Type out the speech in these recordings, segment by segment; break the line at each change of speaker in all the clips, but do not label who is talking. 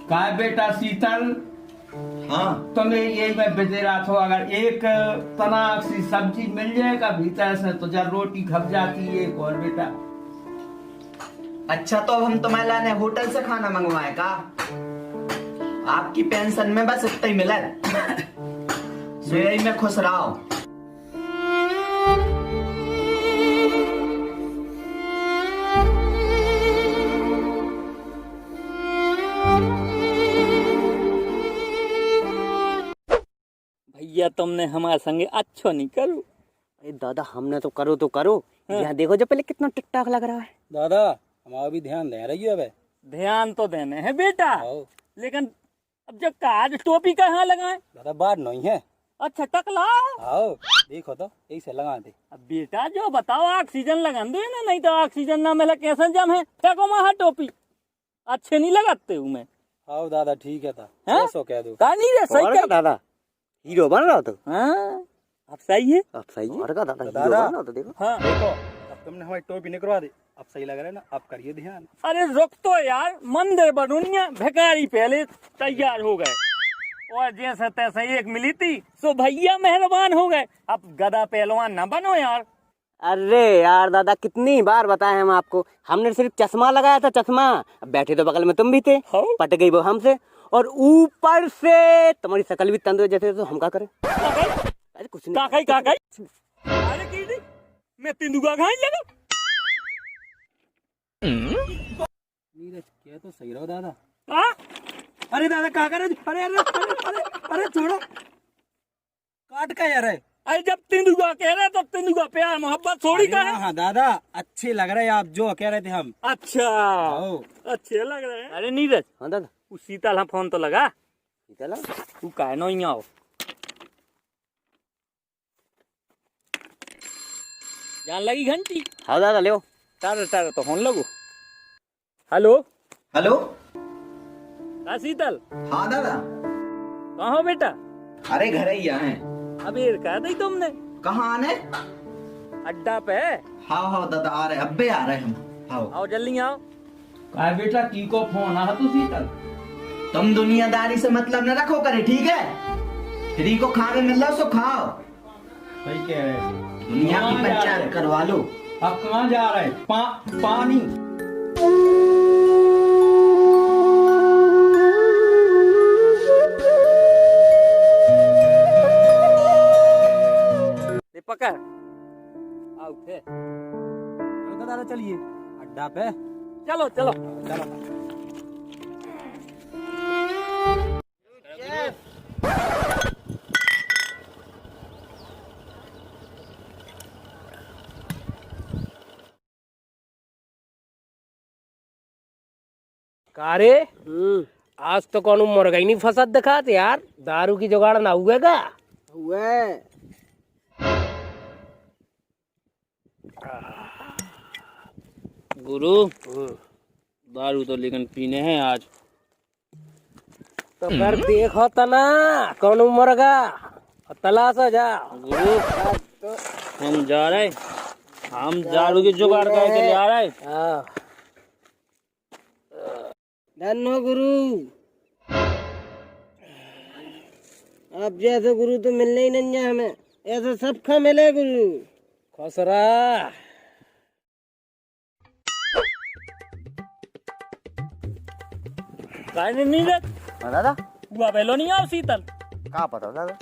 काय बेटा शीतल,
हाँ
तुम्हें ये मैं भेज रहा था, अगर एक तना सी सब्जी मिल जाएगा भीतर से तो जब रोटी खप जाती है। एक और बेटा।
अच्छा, तो अब हम तुम्हारे लाने होटल से खाना मंगवाए का? आपकी पेंशन में बस इतना ही मिला सो यही में खुश रहो।
भैया तुमने हमारे संगे अच्छो नहीं करो।
अरे दादा हमने तो करो यहाँ देखो जो पहले कितना टिक टाक लग रहा है।
दादा हमारा भी ध्यान दे रही है।
ध्यान तो देने हैं बेटा,
आओ।
लेकिन अब जब काज टोपी कहाँ लगाए?
दादा बात नहीं है।
अच्छा टकला।
आओ देखो तो ऐसे लगा दे।
अब बेटा जो बताओ ऑक्सीजन लगा दो ना, नहीं तो ऑक्सीजन ना मिला कैसे जम है। फेंको वहाँ टोपी, अच्छे नहीं लगाते हूँ मैं।
आओ दादा ठीक है था,
हैं?
ऐसो कह दो।
कहा नहीं रे सही
और
कह।
का दादा हीरो बन रहा हो तो।
हाँ अब सही है।
अब सही है। और का दादा हीरो
दादा।
बन रहा हो तो देखो।
हाँ
देखो अब तुमने हमारी टोपी निकलवा दी, अब सही लग रहा है ना, अब करिए ध्यान।
अरे रुक तो यार, मंदिर बनूनिया भिखारी पहले तैयार हो गए और जैसे तैसे एक मिली थी सो भैया मेहरबान हो गए। अब गधा पहलवान ना बनो यार।
अरे यार दादा कितनी बार बताए हम आपको, हमने सिर्फ चश्मा लगाया था चश्मा। अब बैठे तो बगल में तुम भी थे,
हाँ।
पट गई वो हमसे और ऊपर से तुम्हारी शकल भी तंदुरुस्त जैसे, तो हम क्या करें? अरे कुछ नहीं।
काकाई अरे की मैं तिंदुगा खाई लगा।
नीरज क्या तो सही रहो दादा।
हाँ?
अरे दादा क्या करे? अरे अरे अरे अरे अरे छोड़ो, काट का यार है।
अरे जब तिंदुगा कह रहे तो तिंदुगा प्यार मोहब्बत थोड़ी का है।
हाँ दादा अच्छे लग रहे हैं आप जो कह रहे थे हम।
अच्छा
आओ।
अच्छे लग रहे हैं। अरे नीरज
हाँ दादा
उस शीतल हाँ फोन तो लगा,
चला।
तू काहे नहीं आओ? जान लगी घंटी?
हाँ दादा ले
तारे तो फोन लगो। Hello
hello.
का शीतल
हाँ दादा।
कहाँ हो बेटा?
अरे घर ही हैं।
अबे कहा दी तुमने
कहाँ आने?
अड्डा पे।
हाँ हाँ दादा आ रहे, अब्बे आ रहे हम। आओ।
आओ जल्दी आओ।
काय बेटा की को फोन आ तू शीतल?
तुम दुनियादारी से मतलब न रखो करे, ठीक है? फ्री को खाने मिल रहा सो खाओ,
सही कह रहे हैं।
दुनिया की
कहाँ जा
पंचायत
रहे?
करवा लो।
अब कहाँ जा रहे? पानी।
ले पकड़। आओ थे।
चलो दादा चलिए अड्डा पे।
चलो चलो।
चलो
कारे आज तो कौन मुर्गा ही नहीं फंसा दिखाते यार। दारू की जुगाड़ ना हुए का
हुए।
गुरु दारू तो लेकिन पीने हैं आज।
तो फिर देखो तना कौन मुर्गा तलाशो जा।
गुरु हम जा रहे, हम दारू की जुगाड़ करके जा रहे।
हाँ। धन्नो गुरु, अब जैसे गुरु तो मिलने ही नहीं है हमें, ऐसे सबका मिले गुरु। खसरा
काहे नहीं नीरज?
हाँ दादा
हुआ पहलो नहीं आओ शीतल।
कहाँ पता दादा?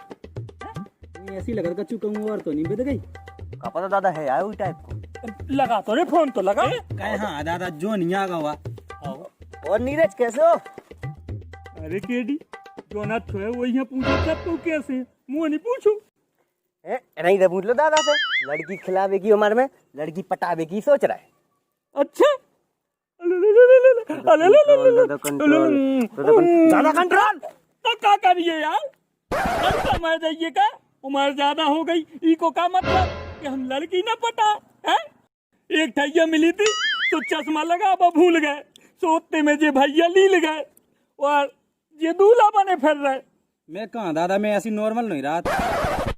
ऐसी लगा कच्चू कहूँ और तो नहीं बद गई।
कहाँ पता दादा है आया हुई टाइप को।
लगा तो रे फोन तो लगा।
कहे हाँ दादा जो नहीं आगा हुआ।
और नीरज कैसे हो?
अरे केडी जो ना छो है वही है, पूछो सब तो कैसे है? मुँह नहीं पूछू।
नहीं तो पूछ लो दादा से, लड़की खिलावे की उम्र में लड़की पटावे की सोच रहा है।
अच्छा
ज्यादा कंट्रोल
तो क्या करिए यार? मैं जाइए का उम्र ज्यादा हो गई, इको का मतलब कि हम लड़की न पटा है? एक ठैया मिली थी तो चश्मा लगा वो भूल गए, सोते में जे भैया लील गए और ये दूल्हा बने फिर रहे।
मैं कहाँ दादा, मैं ऐसी नॉर्मल नहीं रहा था।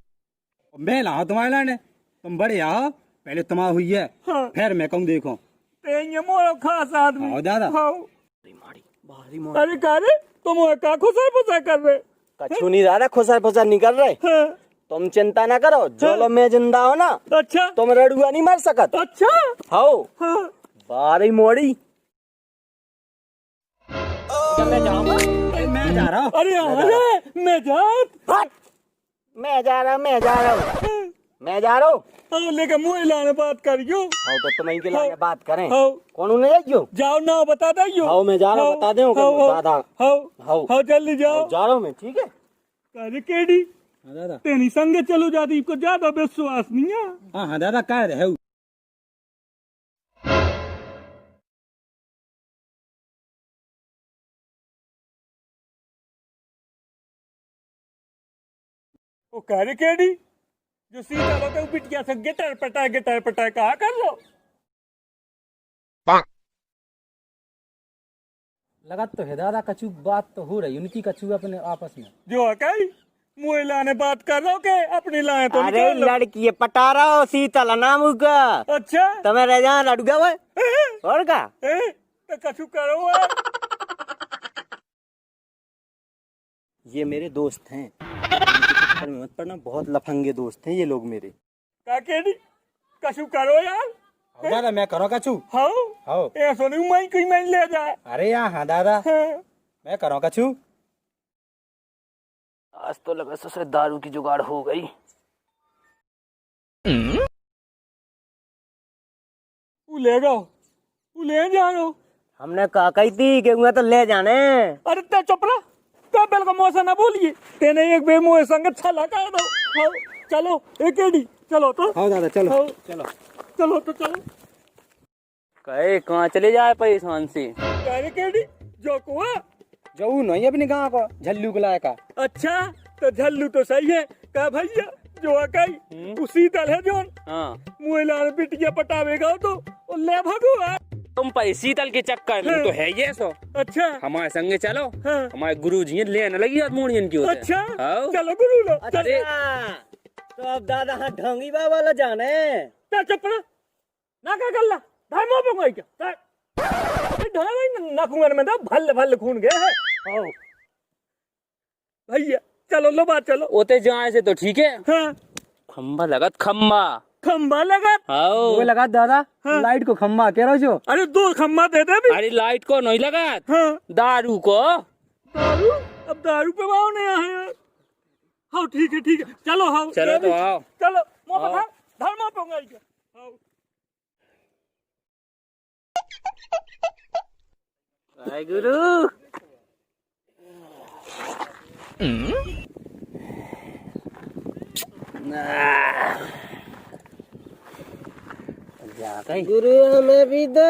मैं ला तुम्हारे लाने, तुम बड़े आओ, पहले तुम्हारा हुई है।
हाँ।
फिर मैं कहूँ देखो
ते ये मोरो खास आदमी
हाँ दादा।
हाँ। अरे का रे तुम का खुसर पुसर कर रहे
कछु नहीं दादा, खुसर पुसर नहीं कर रहे।
हाँ।
तुम चिंता ना करो, जो मैं जिंदा हो ना,
अच्छा
तुम रड़ुआ नहीं मर सकत।
अच्छा
हाओ
हाँ।
बारी मोड़ी।
मैं जाऊंगा, मैं जा रहा हूँ।
अरे अरे मैं जात
मैं जा रहा हूँ, मैं जा रहा हूँ, मैं जा रहा हूँ।
हाँ लेके मुँह लाने बात करियो
हाँ तो तुम इनके लिए बात करें।
हाँ
कौन उन्हें जाइयो?
जाओ ना बता दियो
हाँ मैं जा रहा हूँ, बता दे दादा।
हाँ
हाँ
हाँ जल्दी जाओ।
जा रहा हूँ मैं, ठीक है।
अरे केडी
हाँ दादा।
तेरी संगे चलो जाती को ज्यादा विश्वास नहीं है।
हाँ हाँ दादा, कह रहे हो।
वो कह रहे केडी जो सीधा होता है पिटिया से गिटार पटा कहा कर लो।
लगा तो है दादा, कछु बात तो हो रही उनकी, कछु अपने आपस में।
जो अकाई मुँह लाने बात कर रहा के अपनी लाए तो
अरे
निकाल लो।
लड़की पटा रहा हो, शीतल नाम का।
अच्छा
तुम्हें रह जा लड़का हुआ और का
तो कछु करो यार।
ये मेरे दोस्त हैं, इनके चक्कर में मत पड़ना, बहुत लफंगे दोस्त हैं ये लोग मेरे।
का केडी कछु करो यार।
हाँ दादा, मैं करो कछु।
हाँ
हाँ।
ए सोनी मैं कोई मैं ले जाए।
अरे यार हाँ दादा,
हाँ।
मैं करो कछु।
आज तो लगा ससुर दारू की जुगाड़ हो गई।
ले जाओ ले जाओ।
हमने कहा कही थी कि उन्हें तो ले जाने।
अरे ते चपरा ते बेल का मौसा ना बोलिए, तेने एक बेमुए संग छला कर दो। हाँ चलो एक एडी चलो तो।
हाँ दादा चलो।
हाँ।
चलो
चलो तो चलो।
कहे कहाँ चले जाए परेशान से।
कह रहे केडी जो कुआ।
जाऊ नहीं अपने गाँव को, झल्लू को लाया का।
अच्छा तो झल्लू तो सही है का भैया जो अकाई उसी तरह जोन
हाँ
मुँह लाल बिटिया पटावेगा तो वो ले भगुआ।
तुम पर शीतल के चक्कर में तो है ये सो।
अच्छा
हमारे संगे चलो,
हाँ।
हमारे गुरु जी लेने लगी मोड़ियन की होते।
अच्छा
हाँ।
चलो गुरु लो।
अरे
तो अब दादा हाँ ढोंगी बाबा ला जाने।
चल चपरा ना क्या कर ला धाय मोह पे कोई क्या ढाई ना कुंवर में तो भल खून गया है। आओ भैया चलो लो बात चलो।
ओते जाए से तो ठीक है।
हाँ
खम्बा लगत खम्बा।
खम्बा लगा।
हाँ
वो लगा दादा, लाइट को खम्बा कह रहे हो।
अरे 2 खम्बा दे दे भी।
अरे लाइट को नहीं लगा,
हाँ
दारू को।
दारू अब दारू पे वाव नहीं आया यार। हाँ ठीक है चलो। हाँ
चलो तो आओ।
चलो मोह
आओ।
धर्मा पे गई क्या।
हाय गुरु।
गुरु हमें भी दे।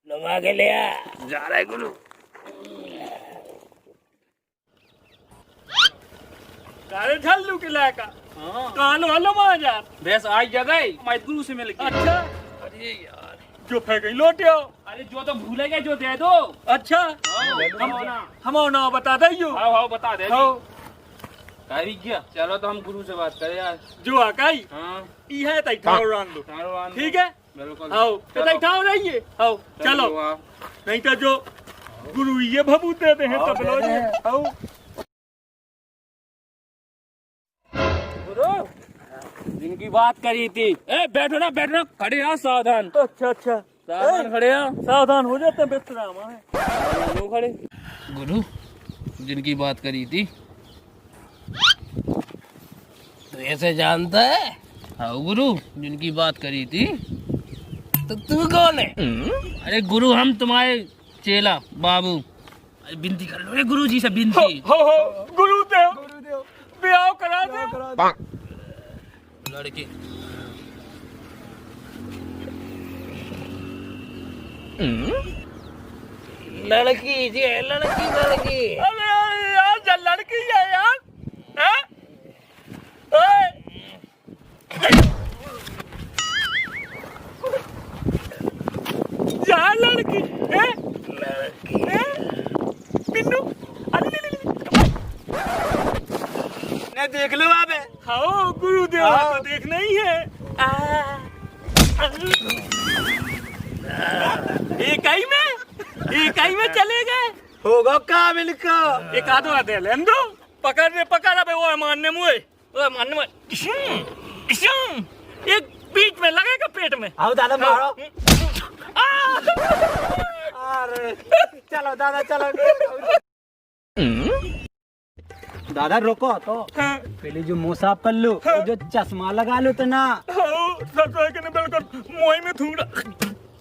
लगा के ले आ। जा रहा है गुरु।
कारे झल्लू के लायका। कालो हलो मां जा
बस आज जगह मैं गुरु से मिल गया।
अच्छा
अरे यार
जो फेंक गई लोटियो।
अरे जो तो भूलेगा जो दे दो।
अच्छा हम ना बता दियो।
हाँ बता दे।
हाँ
करी क्या, चलो तो हम गुरु से बात करें यार।
जो आकाई
हाँ
ई है तई ठाव रंग दो।
तारो आन दो।
ठीक है
बिल्कुल।
आओ तो तई ठाव रहिए। आओ चलो नहीं तो जो गुरु ये भभूत देते हैं तब लो जे। आओ
गुरु जिनकी बात करी थी। ए बैठो ना खड़े रहो सावधान।
अच्छा
सावधान खड़े रहो।
सावधान हो जाते बेतरामा है।
लो खड़े। गुरु जिनकी बात करी थी तो ऐसे जानता है। हाँ गुरु जिनकी बात करी थी। तो तू कौन है। अरे गुरु हम तुम्हारे चेला बाबू। अरे बिनती कर लो गुरु जी से बिनती।
हो गुरुदेव ब्याह करा दे।
लड़की लड़की जी है लड़की।
अरे यार जल लड़की है यार। हैं? ओए! जा लड़की हैं? हैं? पिन्नू अरे ले।
ने देख लो आप।
हाँ गुरुदेव
हाँ।
तो देखना ही है। एक ही में चले गए।
होगा कामिल का।
एक आधो दे लेन दो। पकड़ अबे वो मारने मुए। एक बीच में लगेगा पेट में।
आओ दादा मारो। अरे चलो दादा चलो। दादा रोको तो पहले जो मुंह साफ कर लो और जो चश्मा लगा लो तो ना।
बिल्कुल मोई में थूड़ा।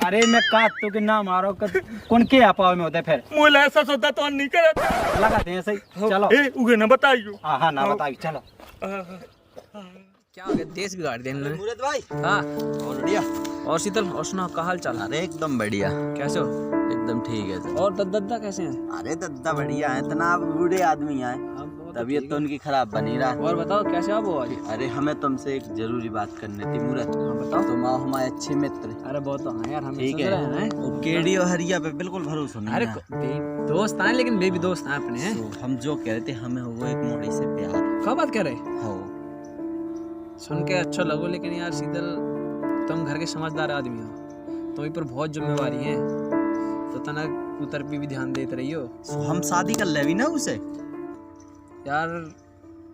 अरे मैं काट तो के ना मारो कौन के पाव में होता है फिर
मोल ऐसा सोता तो नहीं करता।
लगाते हैं ऐसे ही। चलो
उगे ना बताइयो।
हाँ ना बताइए चलो।
क्या हो गया? देश बिगाड़ दिया इन्होंने।
मूरत भाई
हाँ
और बढ़िया।
और शीतल और सुना का हाल चाल?
अरे एकदम बढ़िया,
कैसे हो?
एकदम ठीक है सर।
और दद्दा कैसे हैं?
अरे दद्दा बढ़िया है, इतना बूढ़े आदमी आए, तबीयत तो उनकी खराब बनी रहा।
और बताओ कैसे आप हो आज?
अरे हमें तुमसे एक जरूरी बात करनी थी मूरत।
हाँ बताओ।
तुम आओ हमारे अच्छे मित्र।
अरे बहुत तो हाँ यार, हम
ठीक
सोच
है।
रहे हैं।
वो केडी और हरिया पे बिल्कुल भरोसा नहीं
अरे
है।
दोस्त आए लेकिन बेबी दोस्त हैं अपने हैं।
तो हम जो कह रहे थे हमें वो एक मोड़ी से प्यार
क्या बात कर रहे?
हो।
सुन के अच्छा लगो, लेकिन यार शीतल तुम घर के समझदार आदमी हो, तुम्हारे पर बहुत जिम्मेवारी है, तो तना उतर पे भी ध्यान देते रही हो।
तो हम शादी कर ले भी ना उसे।
यार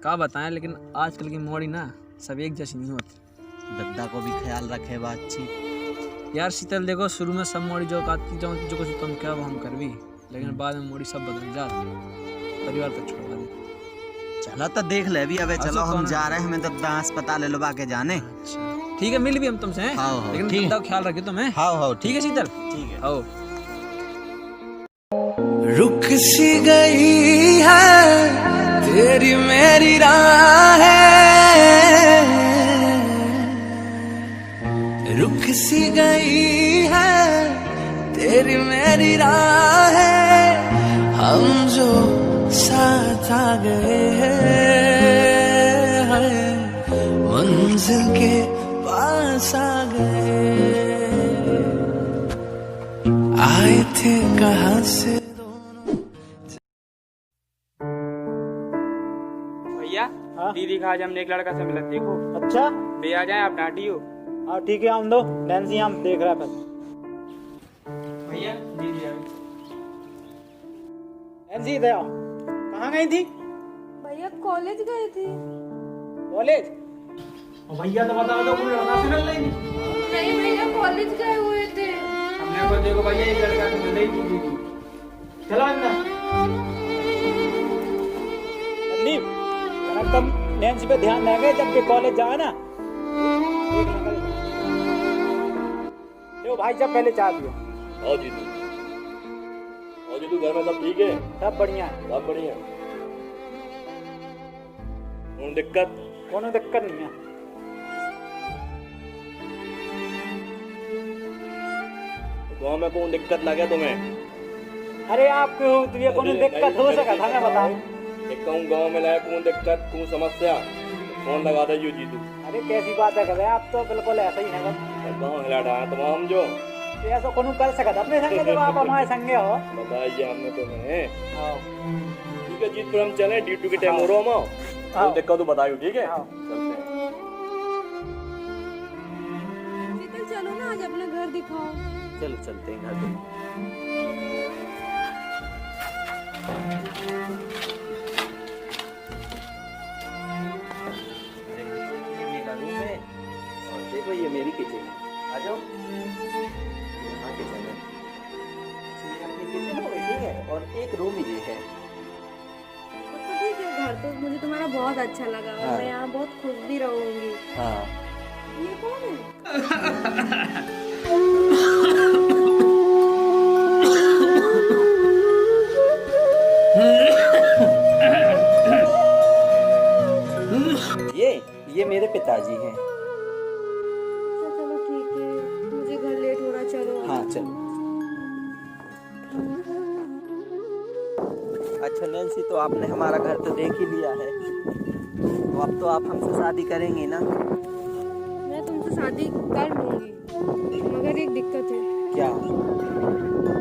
क्या बताएं, लेकिन आजकल की मोड़ी ना सब एक जैसी नहीं होती।
दद्दा को भी ख्याल रखे बातचीत।
यार शीतल देखो, शुरू में सब मोड़ी जो आती जो कुछ तुम क्या वो हम कर भी, लेकिन बाद में मोड़ी सब बदल जाती, परिवार तक छोड़वा दे।
चलो तो देख ले भी। अबे चलो हम जा रहे हैं, हमें दद्दा अस्पताल ले लुबा के जाने।
अच्छा ठीक है, मिल भी हम तुमसे हैं।
हाँ,
लेकिन
ठीक।
दद्दा का ख्याल रखियो तुम्हें।
हाँ
ठीक है शीतल।
ठीक है।
आओ।
रुक सी गई है तेरी मेरी राहें, रुक सी गई है तेरी मेरी राहें, हम जो साथ आ गए हैं, मंजिल के पास आ गए, आए थे कहाँ से।
भैया दीदी का आज हमने एक लड़का से मिला, देखो
अच्छा
बे आ जाए आप डांटी हो।
हाँ ठीक है हम दो नैन्सी हम देख रहा है बस।
भैया दीदी आ गई।
नैन्सी इधर आओ। कहाँ गई थी?
भैया कॉलेज गए थे।
कॉलेज? भैया तो बता दो कोई लड़का से मिल नहीं।
नहीं भैया कॉलेज गए हुए थे।
हमने को देखो भैया एक लड़का से मिल ही दीदी।
चलो अंदर। संदीप अगर तुम नैन्सी पे ध्यान देंगे जब भी कॉलेज जाए ना, एक नंबर देखो भाई जब पहले चाह दियो।
आओ जीतू, आओ जीतू, घर में सब ठीक है?
सब बढ़िया है।
सब बढ़िया। कौन दिक्कत?
कोनो दिक्कत नहीं है।
गाँव में कौन दिक्कत लगे तुम्हें?
अरे आपके हो तो ये कोनो दिक्कत हो सका था मैं बताऊं।
एक कहूँ गाँव में लगे कौन दिक्कत कौन समस्या, फोन लगा दे यू जीतू।
अरे कैसी बात है कर रहे हैं आप, तो बिल्कुल ऐसा ही है बस।
गाँव हिला रहा है तमाम जो
तो ऐसा कोनो कर सका था अपने संगे जब आप हमारे संगे हो।
बताइए हमने तुम्हें।
हाँ।
ठीक है जीत, फिर हम चले ड्यूटी के टाइम हो रहा हूँ।
हाँ।
दिक्कत तो बताइयो, ठीक है?
हाँ।
चलते हैं।
शीतल चलो ना आज अपना घर दिखाओ।
चलो चलते हैं घर पे। ये मेरा रूम है और देखो ये मेरी किचन है। आ जाओ। यहाँ किचन है। ये अपनी किचन हो गई, ठीक है? और एक रूम ये है।
तो ठीक है, घर तो मुझे तुम्हारा बहुत अच्छा लगा और
हाँ।
मैं यहाँ बहुत खुश भी रहूंगी।
हाँ।
ये कौन है?
ये मेरे पिताजी हैं।
अच्छा चलो ठीक है, मुझे घर लेट हो रहा, चलो।
हाँ चलो। अच्छा नैन्सी, तो आपने हमारा घर तो देख ही लिया है, तो अब तो आप हमसे शादी करेंगी ना?
मैं तुमसे शादी कर लूंगी, मगर एक दिक्कत है।
क्या?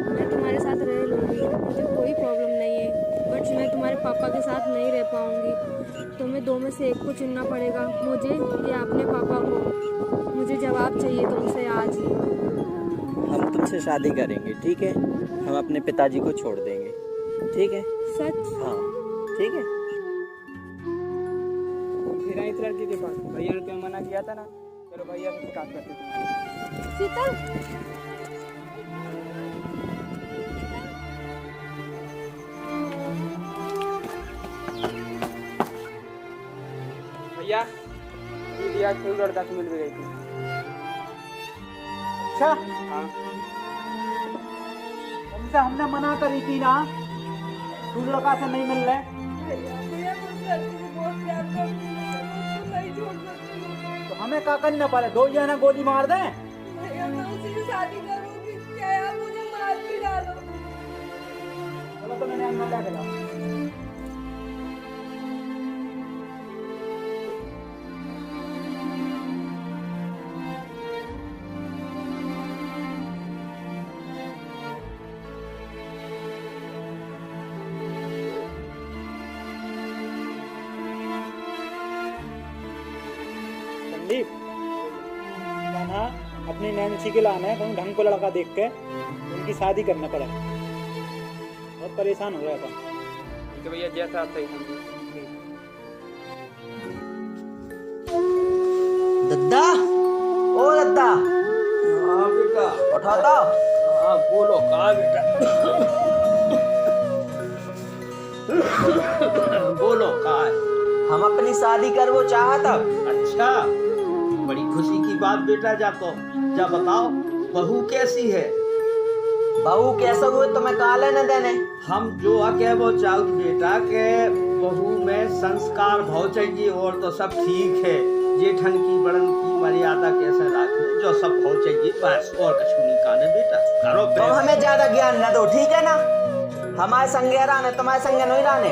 मैं तुम्हारे साथ रह लूंगी, मुझे कोई प्रॉब्लम नहीं है, बट मैं तुम्हारे पापा के साथ नहीं रह पाऊंगी। तुम्हें दो में से एक को चुनना पड़ेगा, मुझे या अपने पापा को। मुझे जवाब चाहिए तुमसे आज।
हम तुमसे शादी करेंगे, ठीक है? हम अपने पिताजी को छोड़ देंगे, ठीक है?
सच?
हाँ, ठीक है।
फिर आई इस लड़की के पास, भैया ने तुम्हें मना किया था ना, चलो भैया से काम करते थे।
शीतल,
भैया दीदी आज कोई लड़का से मिल भी गई थी। अच्छा, हाँ। तुमसे हमने मना करी थी ना, तू लड़का से नहीं मिल रहे। तो हमें क्या करना पड़े? दो जना गोली मार दें? चलो तो मैंने अंदर ला के संदीप, ना अपनी नैन्सी के लाना है, कहीं ढंग को लड़का देख के उनकी शादी करना पड़ा। बहुत परेशान हो गया था। तो भैया जैसा आप सही समझे।
दद्दा, ओ दद्दा।
हाँ बेटा।
उठाता।
हाँ बोलो, कहा बेटा? बोलो, कहा है?
हम अपनी शादी करवो चाहत अब।
अच्छा, बड़ी खुशी की बात बेटा। जा बताओ, बहू कैसी है?
बहू कैसा हुए तुम्हें काले न देने?
हम जो आके वो चाहत बेटा के बहू में संस्कार भाव चाहिए, और तो सब ठीक है। जेठन की बड़न की मर्यादा कैसे रखनी, जो सब भाव चाहिए बस, और कुछ नहीं कहना बेटा। करो
तुम हमें ज्यादा ज्ञान न दो, ठीक है ना? हमारे संगे रहने, तुम्हारे संगे नहीं रहने।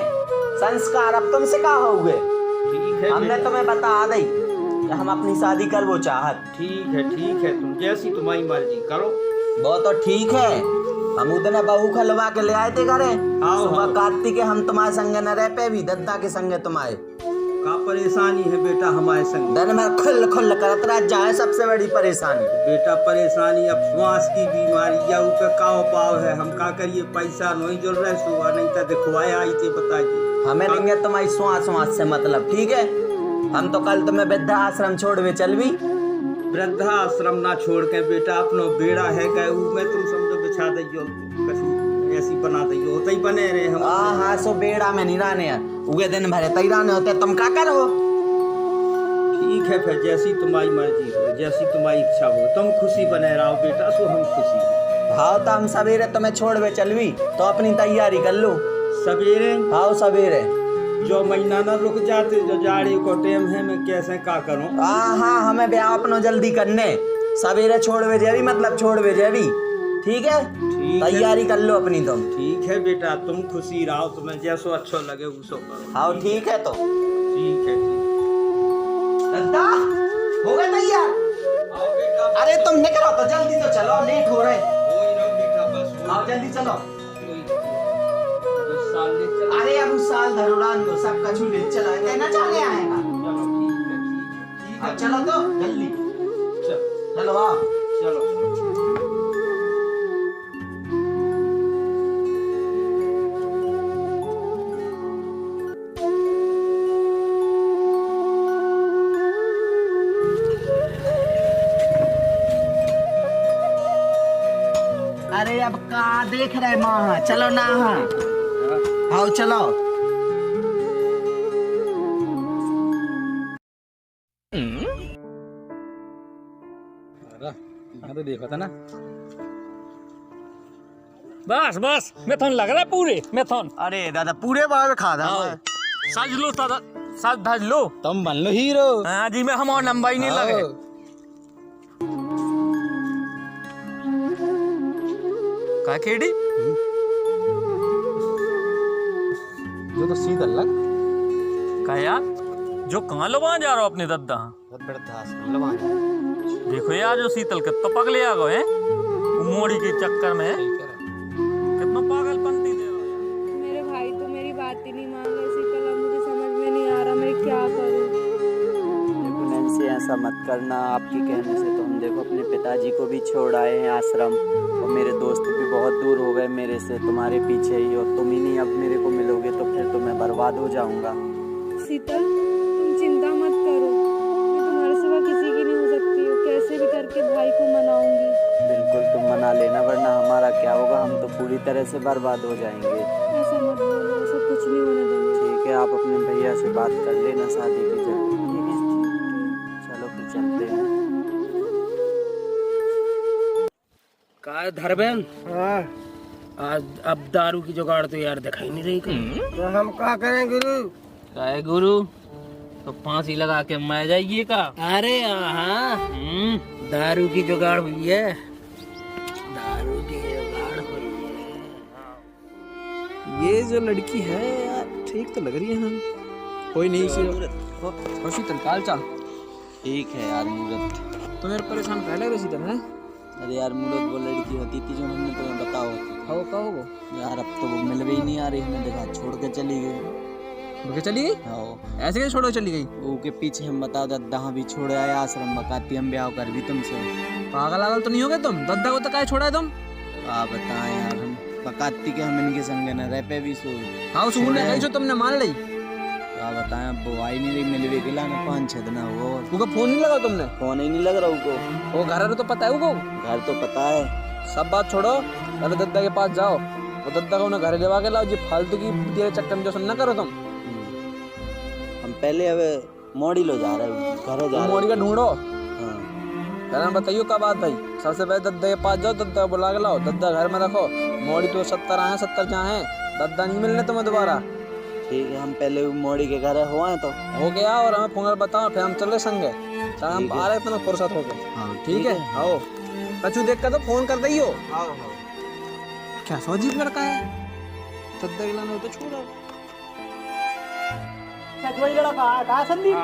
संस्कार अब तुम सिखा होगे।
ठीक है,
हमने तुम्हें बता दी कि हम अपनी शादी कर वो चाहत।
ठीक है, तुम जैसी तुम्हारी मर्जी करो।
वो तो ठीक है, हम उतने बहू खलवा के ले आए थे घरे। सुबह कार्तिक के हम तुम्हारे संगे न रह पे भी, दद्दा के संगे तुम्हारे।
का परेशानी है बेटा हमारे संग?
दिन में खुल खुल करत रह जाए, सबसे बड़ी परेशानी।
बेटा परेशानी अब श्वास की बीमारी या ऊपर का पाव है, हम का करिए? पैसा नहीं जुल रहे सुबह, नहीं तो दिखवाए आई थे, बताइए।
हमें देंगे तुम्हारी श्वास से मतलब, ठीक है? हम तो कल तुम्हें वृद्धा आश्रम छोड़ वे चल भी।
वृद्धा आश्रम ना छोड़ के बेटा अपनो बेड़ा है क्या में तुम समझो बिछा दियो, ऐसी बना दियो, होते ही बने रहे हम।
हाँ, सो बेड़ा में नहीं रहने यार, उगे दिन भरे तई रहने होते, तुम क्या करो?
ठीक है, फिर जैसी तुम्हारी मर्जी हो, जैसी तुम्हारी इच्छा हो, तुम खुशी बने रहो बेटा, सो हम खुशी।
हाँ तो हम सवेरे तुम्हें छोड़ वे चलवी, तो अपनी तैयारी कर लो।
सवेरे?
हाँ सवेरे।
जो महीना न रुक जाते, जो जाड़ी को टाइम है, मैं कैसे का करूं?
हाँ, हमें ब्याह अपनो जल्दी करने, सवेरे छोड़ वे जेवी, मतलब छोड़ वे जेवी, ठीक है? तैयारी कर लो अपनी तुम।
ठीक है बेटा, तुम खुशी रहो, तुम्हें जैसो अच्छा लगे उसो करो।
हाँ ठीक है, तो
ठीक है।
दद्दा, हो गए तैयार? अरे तुम निकलो तो जल्दी, तो चलो, लेट हो रहे। आओ जल्दी चलो। अरे अब उस साल धरोड़ान दो, सब कछु ले चलो, कहना चले आएगा। ठीक है, चलो तो जल्दी चलो। आओ
चलो।
अरे अब का देख रहे माँ, चलो ना। आओ चलो।
तो देखा था ना।
बस मैथन लग रहा है पूरे मैथन।
अरे दादा पूरे बार खा था।
सज लो दादा, सज धज लो,
तुम बन लो हीरो।
हाँ जी, मैं हम और लंबाई नहीं लगे। का केड़ी
जो तो सीधा लग
का यार, जो कहाँ लगा जा रहा हो अपने दद्दा? देखो यार, जो शीतल के तो पगले आ गए हैं मोड़ी के चक्कर में। कितना पागलपंती दे रहा हो यार।
मेरे भाई तो मेरी बात ही नहीं मान रहे शीतल, अब मुझे समझ में नहीं आ रहा मैं क्या करूं।
देखो नैन्सी, ऐसा मत करना। आपके कहने से तो हम देखो अपने पिताजी को भी छोड़ आए हैं आश्रम, और मेरे दोस्त भी बहुत दूर हो गए मेरे से तुम्हारे पीछे ही, और तुम ही नहीं अब मेरे को मिलोगे तो फिर तो मैं बर्बाद हो जाऊंगा।
शीतल तुम चिंता मत करो, मैं तुम्हारे सिवा किसी की नहीं हो सकती हूँ, कैसे भी करके भाई को मनाऊंगी।
बिल्कुल तुम मना लेना, वरना हमारा क्या होगा, हम तो पूरी तरह से बर्बाद हो जाएंगे।
ऐसा मत बोलो, ऐसा कुछ नहीं होने दूंगी।
ठीक है, आप अपने भैया से बात कर लेना शादी की जल्दी। चलो फिर चलते हैं।
का धरबेन आज अब दारू की जुगाड़ तो यार दिखाई नहीं रही कहीं।
तो हम क्या करें गुरु?
का है गुरु, तो फांसी लगा के मर जाइए का। अरे हाँ, दारू की जुगाड़ हुई है, दारू की जुगाड़ हुई है।
ये जो लड़की है यार ठीक तो लग रही है ना, कोई नहीं इसे शीतल काल चाल
ठीक है यार मूरत,
तो मेरे परेशान कर लग रही शीतल है।
अरे यार मूरत वो लड़की होती थी जो हमने तुम्हें बताओ
हो कहो वो
यार, अब तो वो मिल भी नहीं आ रही, हमें देखा छोड़ के चली गई।
रुके चली गई?
हाँ
ऐसे कैसे छोड़ो चली गई?
वो के पीछे हम बताओ दद्दा भी छोड़े आए आश्रम, बकाती हम ब्याह कर भी तुमसे।
पागल आगल तो नहीं हो गए तुम? दद्दा को तो क्या छोड़ा है तुम?
आप बताएं यार, हम बकाती के हम इनके संग न रह पे भी सो।
हाँ सुनने गई जो तुमने मान ली।
आप बताएं, अब वो आई नहीं रही, मिल भी गिला ना 5-6 दिन हुआ।
उनको फोन नहीं लगा तुमने?
फोन ही नहीं लग रहा उनको।
वो घर तो पता है उनको?
घर तो पता है।
सब बात छोड़ो, पहले दद्दा के पास जाओ, वो दद्दा को उन्हें घर लेवा के लाओ। जी फालतू की तेरे चक्कर में जो सुनना करो तुम।
हम पहले अब मोड़ी लो जा रहे हैं, घर जा रहे
मोड़ी का ढूंढो।
हाँ
पहले बताइयो क्या बात भाई। सबसे पहले दद्दा के पास जाओ, दद्दा बुला के लाओ, दद्दा घर में रखो। मोड़ी तो 70 आए 70 जहाँ है, दद्दा नहीं मिलने तुम्हें दोबारा।
ठीक है, हम पहले मोड़ी के घर हुआ तो
हो गया, और हमें फोन बताओ, फिर हम चल रहे संग हम आ रहे तुम्हें फुर्सत हो गई।
हाँ
ठीक है आओ, कचू देख कर तो फोन कर दियो। क्या सोजीब लड़का है, दद्दा गिलाना हो तो छोड़ो।
वही लड़का कहा संदीप?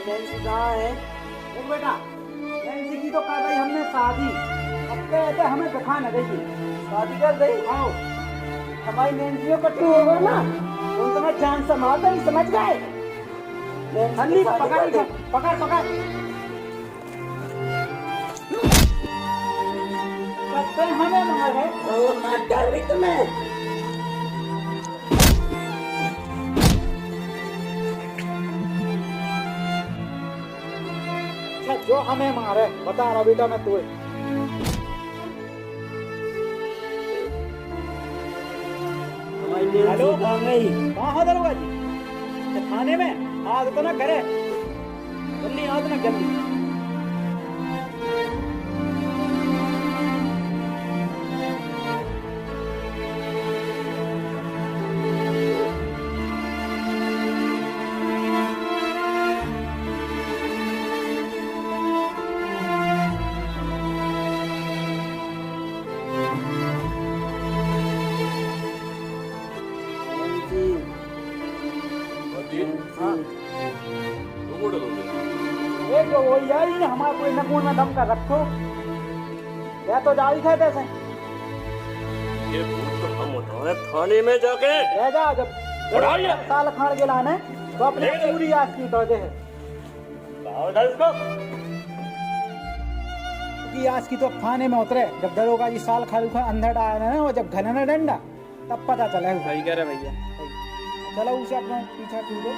नैन्सी कहाँ है? देख बेटा, नैन्सी की तो कर रही हमने शादी, अब कहते हमें दिखा न गई शादी कर गई। आओ हमारी नैन्सियों को टू होगा ना, तुम तुम्हें जान संभालते नहीं, समझ गए? संदीप पकड़ पकड़ पकड़, करते हमें मार है मार डाल रही तुम्हें। जो हमें मारे बता रहा बेटा मैं तुम्हें। हेलो कहाँ हो दरोगा जी? थाने में आज तो ना करे, जल्दी आओ तो ना जल्दी। जो वो यार ही हमारे कोई नकून में दम कर रखो, या तो जाओ ही कैसे
ये भूत तो हम उठाए थाने में जाके
रह जा। जब साल खान के लाने तो अपने पूरी आस की तो है की आस की तो थाने में उतरे। जब दरोगा जी साल खालू खा अंदर आया ना, और जब घना ना डंडा तब पता चला।
सही कह रहे भैया।
चलो उसे अपना पीछा छूटो।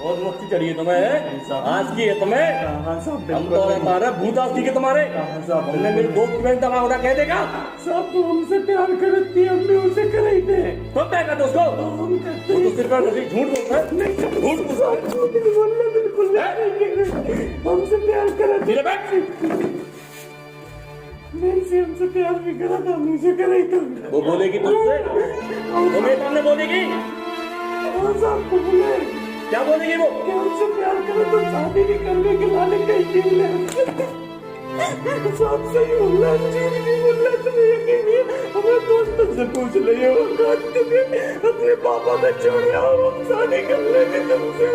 बहुत मस्ती चढ़ी तुम्हें, आज की है तुम्हें। हम तो हमारा भूत आज की के तुम्हारे। हमने मेरे दोस्त की बहन दबा उड़ा कह देगा सब तो हमसे प्यार करती है, हमने उसे कराई थे। तो क्या कहते उसको? वो तो सिर पर झूठ बोलता है, झूठ बोलना बिल्कुल नहीं, हमसे प्यार करती है। नैन्सी हमसे प्यार भी करा था, मुझे कराई था। वो बोलेगी तुझसे, वो मेरे सामने बोलेगी। साहब को बोले क्या बोलेगी वो? कि हमसे प्यार करो तो शादी भी करने के लाने कहीं क्यों ले? सब सही बोल रहा है, झूठ नहीं बोल रहा, तुम्हें यकीन नहीं है? हमारे दोस्तों से पूछ लिया, वो कहते थे अपने पापा को छोड़ आओ, हम शादी कर लेंगे तुमसे।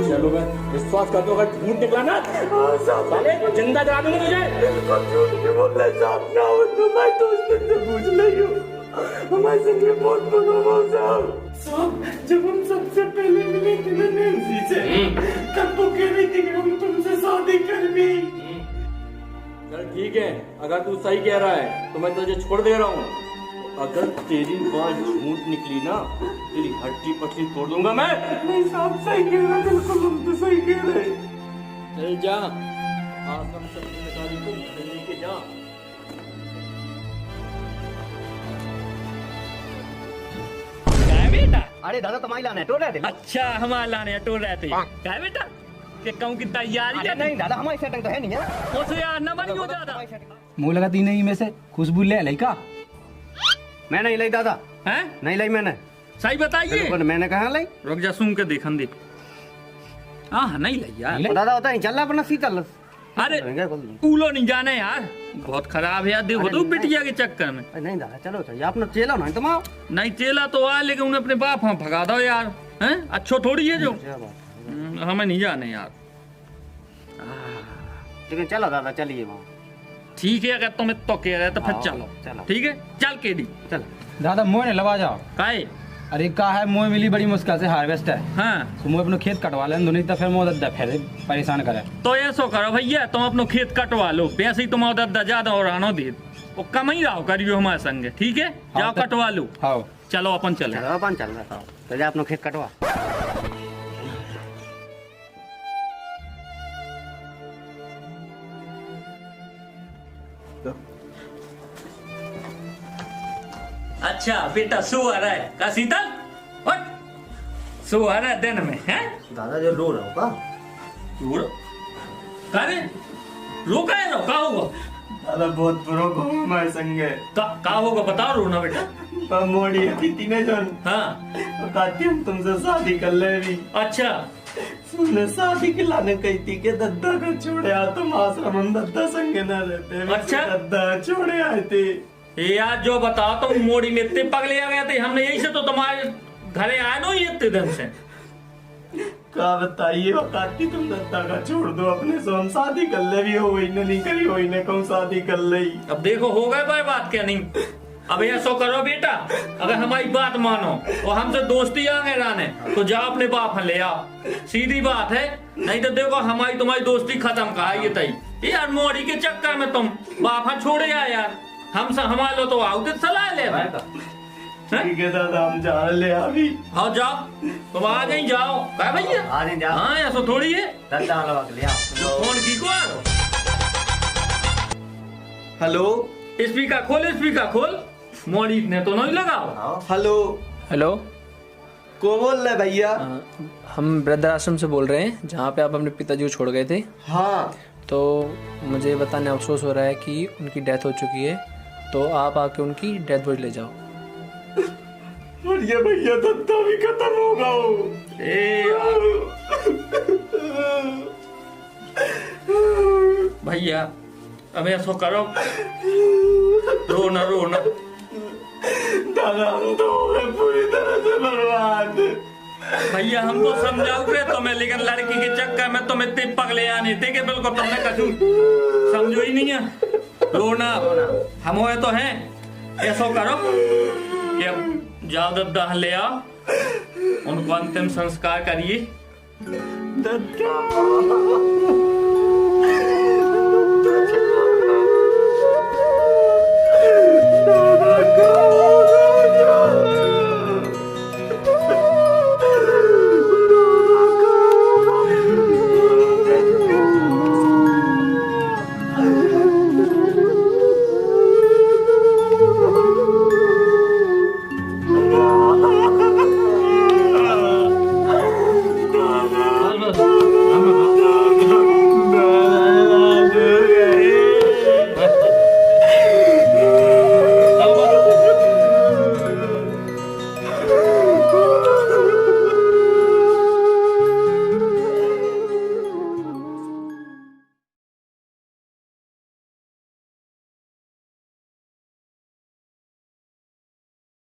चलो मैं विश्वास करता हूँ, अगर झूठ निकला ना साले तो जिंदा जला दूंगा तुझे। झूठ नहीं बोल रहा साहब, ना हो तुम्हारे दोस्तों से पूछ लियो। हमारे संग में बहुत बुरा हुआ साहब। जब हम सबसे पहले मिले थे ना नैन्सी से, तब वो कह रही थी कि हम तुमसे शादी कर भी।
चल ठीक है, अगर तू सही कह रहा है तो मैं तुझे छोड़ दे रहा हूँ। अगर तेरी बात झूठ निकली ना, तेरी हड्डी पट्टी तोड़ दूंगा मैं।
नहीं साहब सही कह रहे, बिल्कुल हम तो सही कह रहे।
चल जा, आश्रम से जिम्मेदारी को घर लेके जा।
क्या है बेटा?
अरे दादा तुम्हारी लाने टोल रहे थे।
अच्छा हमारे लाने टोल रहे थे। क्या है बेटा? कि कहूँ की तैयारी
अरे नहीं दादा हमारी सेटिंग तो है नहीं है।
उसे यार न बनी हो ज्यादा।
मुँह लगाती नहीं में से खुशबू ले लड़का।
मैं नहीं लाई दादा,
हैं?
नहीं लाई मैंने।
सही बताइए।
बिल्कुल मैंने कहा लाई।
रुक जा सुन के देखन दे। हाँ नहीं लई यार।
दादा होता नहीं चल रहा अपना सीता लस।
अरे कूलो नहीं जाने यार, बहुत खराब है यार। देखो तू बिटिया के चक्कर में।
नहीं दादा चलो चलो, अपना चेला ना तुम आओ।
नहीं चेला तो आ, लेकिन उन्हें अपने बाप हम भगा दो यार। हैं? अच्छो थोड़ी है जो। हमें नहीं जाने यार।
लेकिन चलो दादा चलिए वहाँ।
ठीक है, अगर तुम तो कह रहे तो फिर चलो। ठीक है चल के दी
चल।
दादा मुँह ने लगा जाओ।
काहे?
अरे का है मुँह मिली बड़ी मुश्किल से हार्वेस्ट है।
हाँ
तो मुँह अपने खेत कटवा लें दोनों, तो फिर मुँह दद्दा फिर परेशान करे।
तो ऐसा करो भैया, तुम अपनो खेत कटवा लो, वैसे ही तुम उधर ज्यादा और आनो दे वो कम ही रहो करियो हमारे संगे। ठीक है जाओ कटवा लो।
हाँ
चलो अपन चले।
चलो अपन चल रहा तो जा अपना खेत कटवा।
अच्छा बेटा सुअर है का शीतल? सुअर है दिन में है?
दादा जो रो रहा होगा।
रो का है का होगा?
दादा बहुत बुरा हुआ हमारे संग।
का होगा बताओ रोना बेटा।
मोड़ी थी ने जन।
हाँ
कहती हम तुमसे शादी कर ले भी।
अच्छा
सुने शादी के लाने कही थी कि दद्दा का छोड़े आ, तुम आश्रम हम दद्दा संगे न रहते।
अच्छा
दद्दा छोड़े आए थे
यार। जो बताओ तुम मोड़ी में इतने पगले आ गए थे, हमने यही से तो तुम्हारे घरे आए नो इतने दिन से।
क्या बताइए वकाती तुम दद्दा का छोड़ दो, अपने से हम शादी कर ले भी हो वही नहीं करी हो ने कहूँ शादी कर ले।
अब देखो हो गए भाई बात क्या नहीं। अब ऐसा करो बेटा, अगर हमारी बात मानो और हमसे दोस्ती आ गए रहने तो जाओ अपने बाप ले आओ, सीधी बात है। नहीं तो देखो हमारी तुम्हारी दोस्ती खत्म कहा ये तई यार। मोड़ी के चक्कर में तुम बाप छोड़े आ यार। हम हमारे लो तो आओ सलाह ले।
ठीक है दादा हम जा रहे अभी।
हाँ जाओ तुम आ गई जाओ। क्या भैया
आ जाओ।
हाँ ऐसा थोड़ी है।
दद्दा लगा के ले आओ।
फोन की को
हेलो
स्पीकर खोल, स्पीकर खोल। मोड़ी ने तो नहीं लगाओ।
हेलो
हेलो
को बोल रहे भैया?
हम वृद्ध आश्रम से बोल रहे हैं जहाँ पे आप अपने पिताजी को छोड़ गए थे।
हाँ
तो मुझे बताने अफसोस हो रहा है कि उनकी डेथ हो चुकी है, तो आप आके उनकी डेथ बॉडी ले जाओ।
और ये भैया दद्दा भी खत्म होगा वो।
भैया अब ऐसा करो, रोना रोना।
दादा हम तो हो गए पूरी तरह से बर्बाद।
भैया हम तो समझाओगे तुम्हें, लेकिन लड़की के चक्कर में तुम इतने पगले आने थे कि बिल्कुल तुमने कछु समझो ही नहीं है। रोना हम हुए तो हैं। ऐसा करो कि अब जाओ दद्दा ले आओ, उनको अंतिम संस्कार करिए।
दद्दा